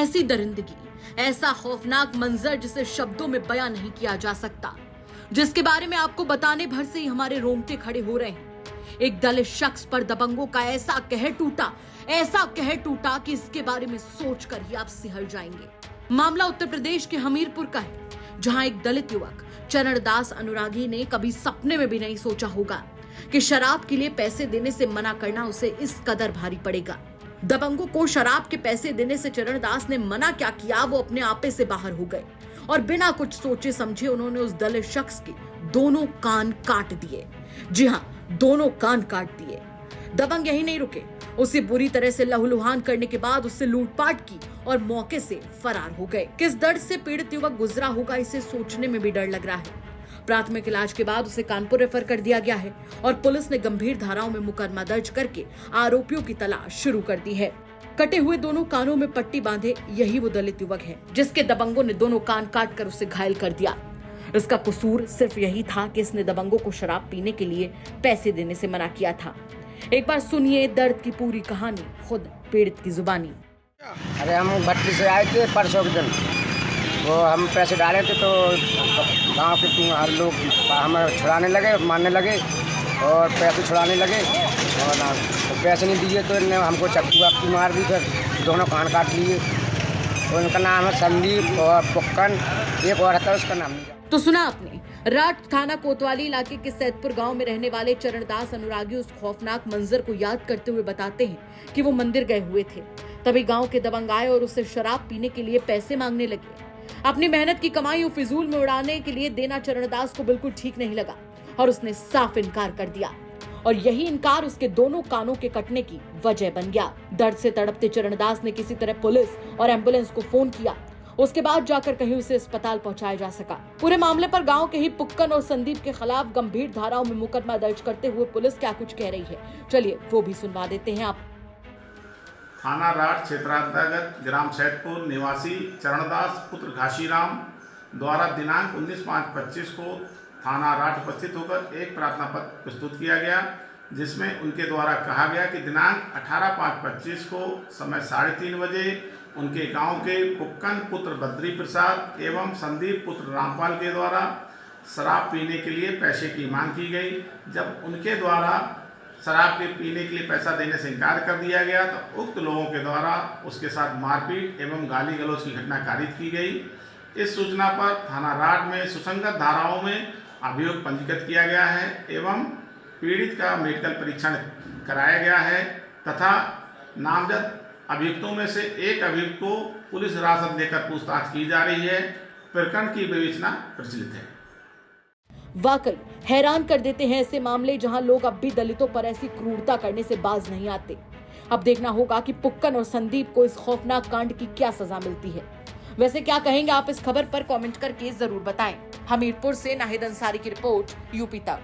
ऐसी दरिंदगी, ऐसा खौफनाक मंजर जिसे शब्दों में बयां नहीं किया जा सकता, जिसके बारे में आपको बताने भर से ही हमारे रोंगटे खड़े हो रहे हैं। एक दलित शख्स पर दबंगों का ऐसा कहर टूटा कि इसके बारे में सोचकर ही आप सिहर जाएंगे। मामला उत्तर प्रदेश के हमीरपुर का है, जहां एक दलित युवक चरणदास अनुरागी ने कभी सपने में भी नहीं सोचा होगा कि शराब के लिए पैसे देने से मना करना उसे इस कदर भारी पड़ेगा। दबंगों को शराब के पैसे देने से चरणदास ने मना क्या किया, वो अपने आपे से बाहर हो गए और बिना कुछ सोचे समझे उन्होंने उस दलित शख्स के दोनों कान काट दिए। जी हां, दोनों कान काट दिए। दबंग यही नहीं रुके, उसे बुरी तरह से लहूलुहान करने के बाद उससे लूटपाट की और मौके से फरार हो गए। किस दर्द से पीड़ित युवक गुजरा होगा, इसे सोचने में भी डर लग रहा है। प्राथमिक इलाज के बाद उसे कानपुर रेफर कर दिया गया है और पुलिस ने गंभीर धाराओं में मुकदमा दर्ज करके आरोपियों की तलाश शुरू कर दी है। कटे हुए दोनों कानों में पट्टी बांधे यही वो दलित युवक है जिसके दबंगों ने दोनों कान काट कर उसे घायल कर दिया। इसका कसूर सिर्फ यही था कि इसने दबंगों को शराब पीने के लिए पैसे देने से मना किया था। एक बार सुनिए दर्द की पूरी कहानी खुद पीड़ित की जुबानी। अरे हम भट्टी से आए थे परसों के दिन, वो हम पैसे डाले थे तो गांव के हर लोग हमें छुड़ाने लगे, मारने लगे और पैसे छुड़ाने लगे और तो पैसे नहीं दिए तो इन्हें हमको चक्कू वक्कू मार दी, फिर दोनों कान काट लिए। तो उनका नाम है संदीप और पुक्कन, एक और था उसका नाम नहीं। तो सुना आपने, राट थाना कोतवाली इलाके के सैदपुर गांव में रहने वाले चरणदास अनुरागी उस खौफनाक मंजर को याद करते हुए बताते हैं कि वो मंदिर गए हुए थे, तभी गांव के दबंग आए और उससे शराब पीने के लिए पैसे मांगने लगे। अपनी मेहनत की कमाई फिजूल में उड़ाने के लिए देना चरणदास को बिल्कुल ठीक नहीं लगा और उसने साफ इनकार कर दिया और यही इनकार उसके दोनों कानों के कटने की वजह बन गया। दर्द से तड़पते चरणदास ने किसी तरह पुलिस और एम्बुलेंस को फोन किया, उसके बाद जाकर कहीं उसे अस्पताल पहुंचाया जा सका। पूरे मामले पर गांव के ही पुक्कन और संदीप के खिलाफ गंभीर धाराओं में मुकदमा दर्ज करते हुए पुलिस क्या कुछ कह रही है, चलिए वो भी सुनवा देते हैं आप। थाना राट क्षेत्रांतर्गत ग्राम सैदपुर निवासी चरणदास पुत्र घाशीराम द्वारा दिनांक 19/5/25 को थाना राट उपस्थित होकर एक प्रार्थना पत्र प्रस्तुत किया गया, जिसमें उनके द्वारा कहा गया कि दिनांक 18/5/25 को समय 3:30 बजे उनके गांव के पुक्कन पुत्र बद्री प्रसाद एवं संदीप पुत्र रामपाल के द्वारा शराब पीने के लिए पैसे की मांग की गई। जब उनके द्वारा शराब के पीने के लिए पैसा देने से इनकार कर दिया गया तो उक्त लोगों के द्वारा उसके साथ मारपीट एवं गाली गलौज की घटना कारित की गई। इस सूचना पर थाना राट में सुसंगत धाराओं में अभियोग पंजीकृत किया गया है एवं पीड़ित का मेडिकल परीक्षण कराया गया है तथा नामजद अभियुक्तों में से एक अभियुक्त को पुलिस हिरासत लेकर पूछताछ की जा रही है। प्रकरण की विवेचना प्रचलित है। वाकई हैरान कर देते हैं ऐसे मामले जहां लोग अब भी दलितों पर ऐसी क्रूरता करने से बाज नहीं आते। अब देखना होगा कि पुक्कन और संदीप को इस खौफनाक कांड की क्या सजा मिलती है। वैसे क्या कहेंगे आप इस खबर पर कमेंट करके जरूर बताएं। हमीरपुर से नाहिद अंसारी की रिपोर्ट, यूपी तक।